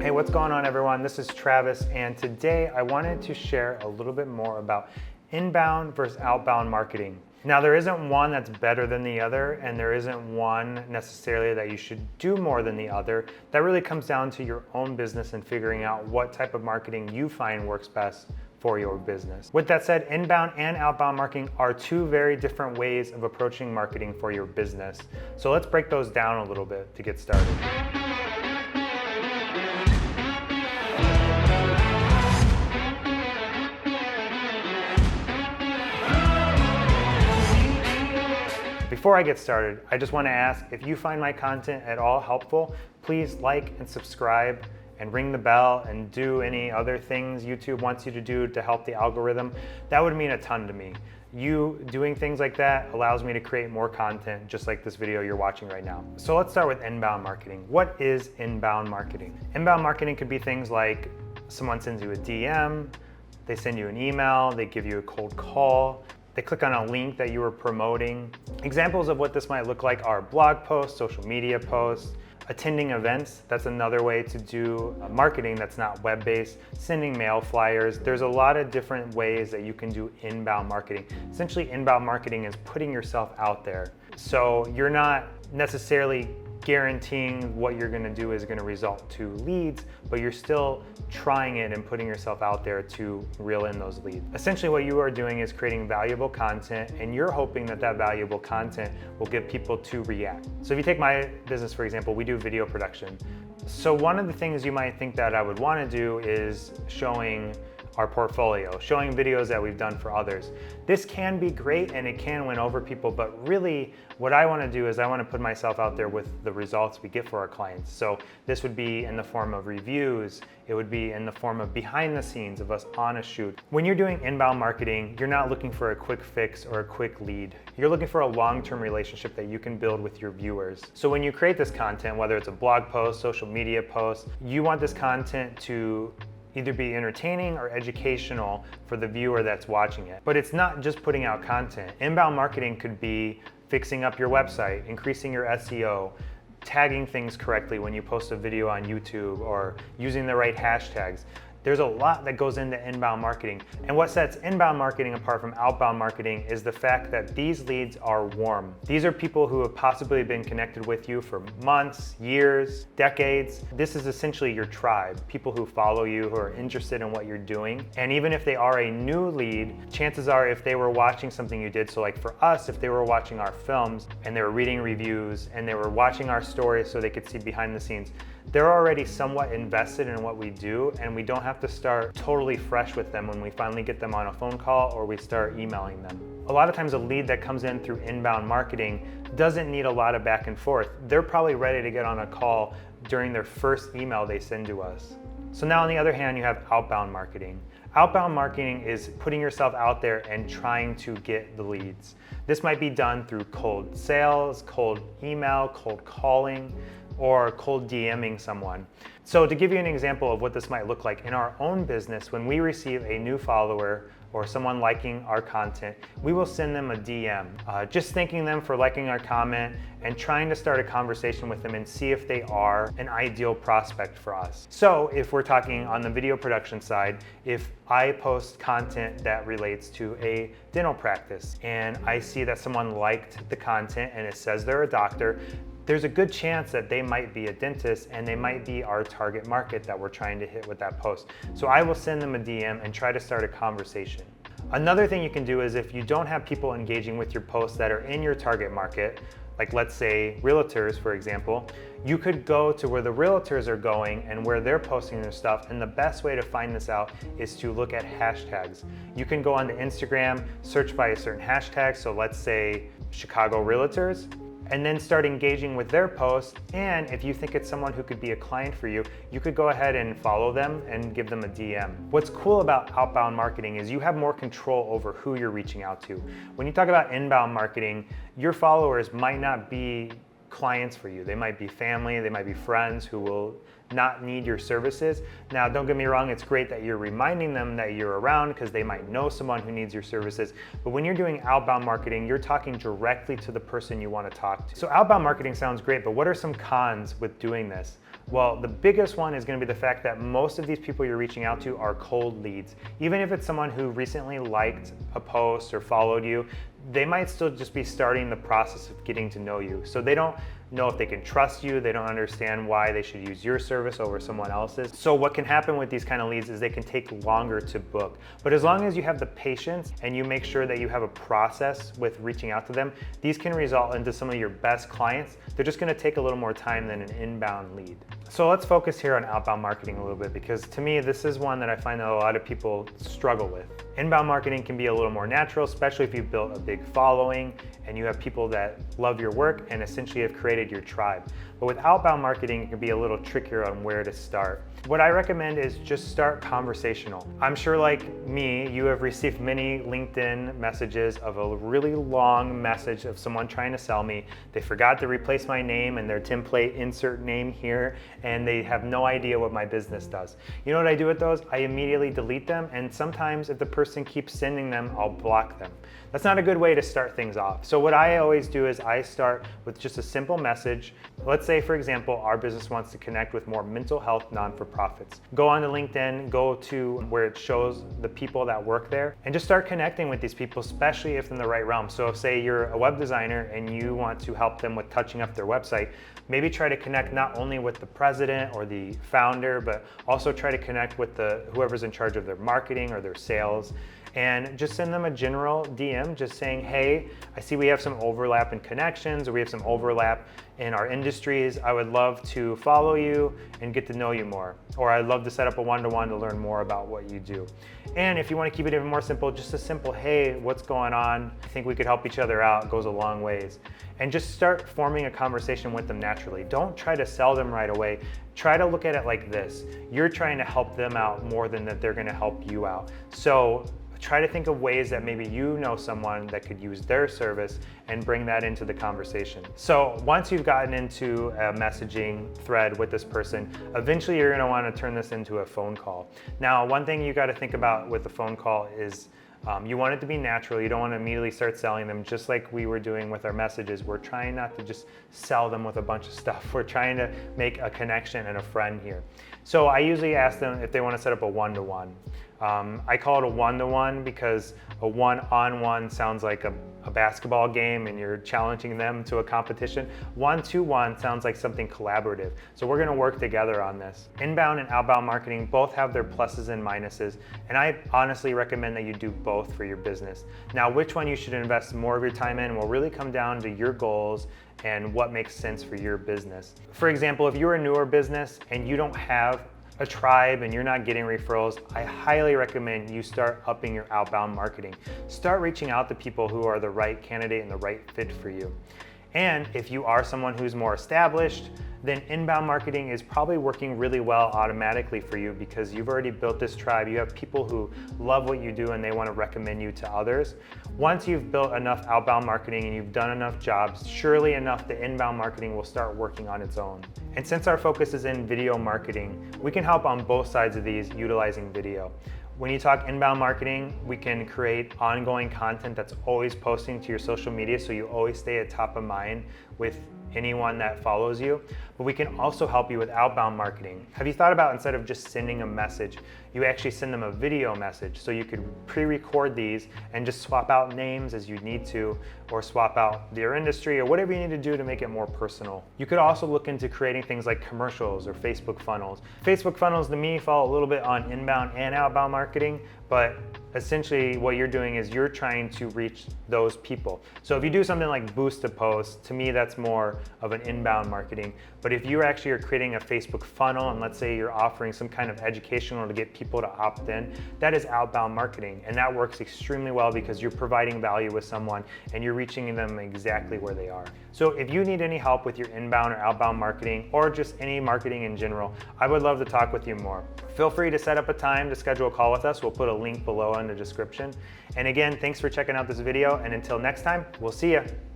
Hey, what's going on everyone? This is Travis, and today I wanted to share a little bit more about inbound versus outbound marketing. Now, there isn't one that's better than the other, and there isn't one necessarily that you should do more than the other. That really comes down to your own business and figuring out what type of marketing you find works best for your business. With that said, inbound and outbound marketing are two very different ways of approaching marketing for your business. So let's break those down a little bit to get started. Before I get started, I just want to ask, if you find my content at all helpful, please like and subscribe and ring the bell and do any other things YouTube wants you to do to help the algorithm. That would mean a ton to me. You doing things like that allows me to create more content just like this video you're watching right now. So let's start with inbound marketing. What is inbound marketing? Inbound marketing could be things like someone sends you a DM, they send you an email, they give you a cold call, they click on a link that you were promoting. Examples of what this might look like are blog posts, social media posts, attending events. That's another way to do marketing that's not web-based, sending mail flyers. There's a lot of different ways that you can do inbound marketing. Essentially, inbound marketing is putting yourself out there. So you're not necessarily guaranteeing what you're gonna do is gonna result to leads, but you're still trying it and putting yourself out there to reel in those leads. Essentially what you are doing is creating valuable content, and you're hoping that that valuable content will get people to react. So if you take my business, for example, we do video production. So one of the things you might think that I would wanna do is showing our portfolio, showing videos that we've done for others. This can be great and it can win over people, but really what I want to do is I want to put myself out there with the results we get for our clients. So this would be in the form of reviews, it would be in the form of behind the scenes of us on a shoot. When you're doing inbound marketing, you're not looking for a quick fix or a quick lead. You're looking for a long-term relationship that you can build with your viewers. So when you create this content, whether it's a blog post, social media post, you want this content to either be entertaining or educational for the viewer that's watching it. But it's not just putting out content. Inbound marketing could be fixing up your website, increasing your SEO, tagging things correctly when you post a video on YouTube, or using the right hashtags. There's a lot that goes into inbound marketing. And what sets inbound marketing apart from outbound marketing is the fact that these leads are warm. These are people who have possibly been connected with you for months, years, decades. This is essentially your tribe, people who follow you, who are interested in what you're doing. And even if they are a new lead, chances are if they were watching something you did, so like for us, if they were watching our films and they were reading reviews and they were watching our stories so they could see behind the scenes, they're already somewhat invested in what we do, and we don't have to start totally fresh with them when we finally get them on a phone call or we start emailing them. A lot of times a lead that comes in through inbound marketing doesn't need a lot of back and forth. They're probably ready to get on a call during their first email they send to us. So now on the other hand, you have outbound marketing. Outbound marketing is putting yourself out there and trying to get the leads. This might be done through cold sales, cold email, cold calling, or cold DMing someone. So to give you an example of what this might look like in our own business, when we receive a new follower or someone liking our content, we will send them a DM, just thanking them for liking our comment and trying to start a conversation with them and see if they are an ideal prospect for us. So if we're talking on the video production side, if I post content that relates to a dental practice and I see that someone liked the content and it says they're a doctor, there's a good chance that they might be a dentist and they might be our target market that we're trying to hit with that post. So I will send them a DM and try to start a conversation. Another thing you can do is if you don't have people engaging with your posts that are in your target market, like let's say realtors, for example, you could go to where the realtors are going and where they're posting their stuff. And the best way to find this out is to look at hashtags. You can go onto Instagram, search by a certain hashtag. So let's say Chicago realtors, and then start engaging with their posts. And if you think it's someone who could be a client for you, you could go ahead and follow them and give them a DM. What's cool about outbound marketing is you have more control over who you're reaching out to. When you talk about inbound marketing, your followers might not be clients for you. They might be family, they might be friends who will not need your services. Now, don't get me wrong, it's great that you're reminding them that you're around because they might know someone who needs your services. But when you're doing outbound marketing, you're talking directly to the person you want to talk to. So outbound marketing sounds great, but what are some cons with doing this? Well, the biggest one is going to be the fact that most of these people you're reaching out to are cold leads. Even if it's someone who recently liked a post or followed you, they might still just be starting the process of getting to know you. So they don't know if they can trust you, they don't understand why they should use your service over someone else's. So what can happen with these kind of leads is they can take longer to book. But as long as you have the patience and you make sure that you have a process with reaching out to them, these can result into some of your best clients. They're just gonna take a little more time than an inbound lead. So let's focus here on outbound marketing a little bit, because to me, this is one that I find that a lot of people struggle with. Inbound marketing can be a little more natural, especially if you've built a big following and you have people that love your work and essentially have created your tribe. But with outbound marketing, it can be a little trickier on where to start. What I recommend is just start conversational. I'm sure, like me, you have received many LinkedIn messages of a really long message of someone trying to sell me. They forgot to replace my name in their template, insert name here, and they have no idea what my business does. You know what I do with those? I immediately delete them, and sometimes if the person keeps sending them, I'll block them. That's not a good way to start things off. So what I always do is I start with just a simple message. Let's say, for example, our business wants to connect with more mental health non-for-profits. Go on to LinkedIn, go to where it shows the people that work there, and just start connecting with these people, especially if in the right realm. So if, say, you're a web designer and you want to help them with touching up their website, maybe try to connect not only with the president or the founder, but also try to connect with whoever's in charge of their marketing or their sales. And just send them a general DM just saying, hey, I see we have some overlap in connections, or we have some overlap in our industries. I would love to follow you and get to know you more. Or I'd love to set up a one-to-one to learn more about what you do. And if you want to keep it even more simple, just a simple, hey, what's going on? I think we could help each other out. It goes a long ways. And just start forming a conversation with them naturally. Don't try to sell them right away. Try to look at it like this. You're trying to help them out more than that they're going to help you out. So try to think of ways that maybe you know someone that could use their service and bring that into the conversation. So once you've gotten into a messaging thread with this person, eventually you're going to want to turn this into a phone call. Now, one thing you got to think about with the phone call is you want it to be natural. You don't want to immediately start selling them, just like we were doing with our messages. We're trying not to just sell them with a bunch of stuff. We're trying to make a connection and a friend here. So I usually ask them if they want to set up a one-to-one. I call it a one-to-one because a one-on-one sounds like a basketball game and you're challenging them to a competition. One-to-one sounds like something collaborative. So we're going to work together on this. Inbound and outbound marketing both have their pluses and minuses, and I honestly recommend that you do both for your business. Now, which one you should invest more of your time in will really come down to your goals and what makes sense for your business. For example, if you're a newer business and you don't have a tribe and you're not getting referrals, I highly recommend you start upping your outbound marketing. Start reaching out to people who are the right candidate and the right fit for you. And if you are someone who's more established, then inbound marketing is probably working really well automatically for you because you've already built this tribe. You have people who love what you do and they want to recommend you to others. Once you've built enough outbound marketing and you've done enough jobs, surely enough the inbound marketing will start working on its own. And since our focus is in video marketing, we can help on both sides of these utilizing video. When you talk inbound marketing, we can create ongoing content that's always posting to your social media so you always stay at top of mind with anyone that follows you. But we can also help you with outbound marketing. Have you thought about, instead of just sending a message, you actually send them a video message, so you could pre-record these and just swap out names as you need to, or swap out their industry or whatever you need to do to make it more personal. You could also look into creating things like commercials or Facebook funnels. Facebook funnels to me fall a little bit on inbound and outbound marketing, but essentially what you're doing is you're trying to reach those people. So if you do something like boost a post, to me that's more of an inbound marketing. But if you actually are creating a Facebook funnel, and let's say you're offering some kind of educational to get people to opt in, that is outbound marketing. And that works extremely well because you're providing value with someone and you're reaching them exactly where they are. So if you need any help with your inbound or outbound marketing, or just any marketing in general, I would love to talk with you more. Feel free to set up a time to schedule a call with us. We'll put a link below in the description. And again, thanks for checking out this video. And until next time, we'll see you.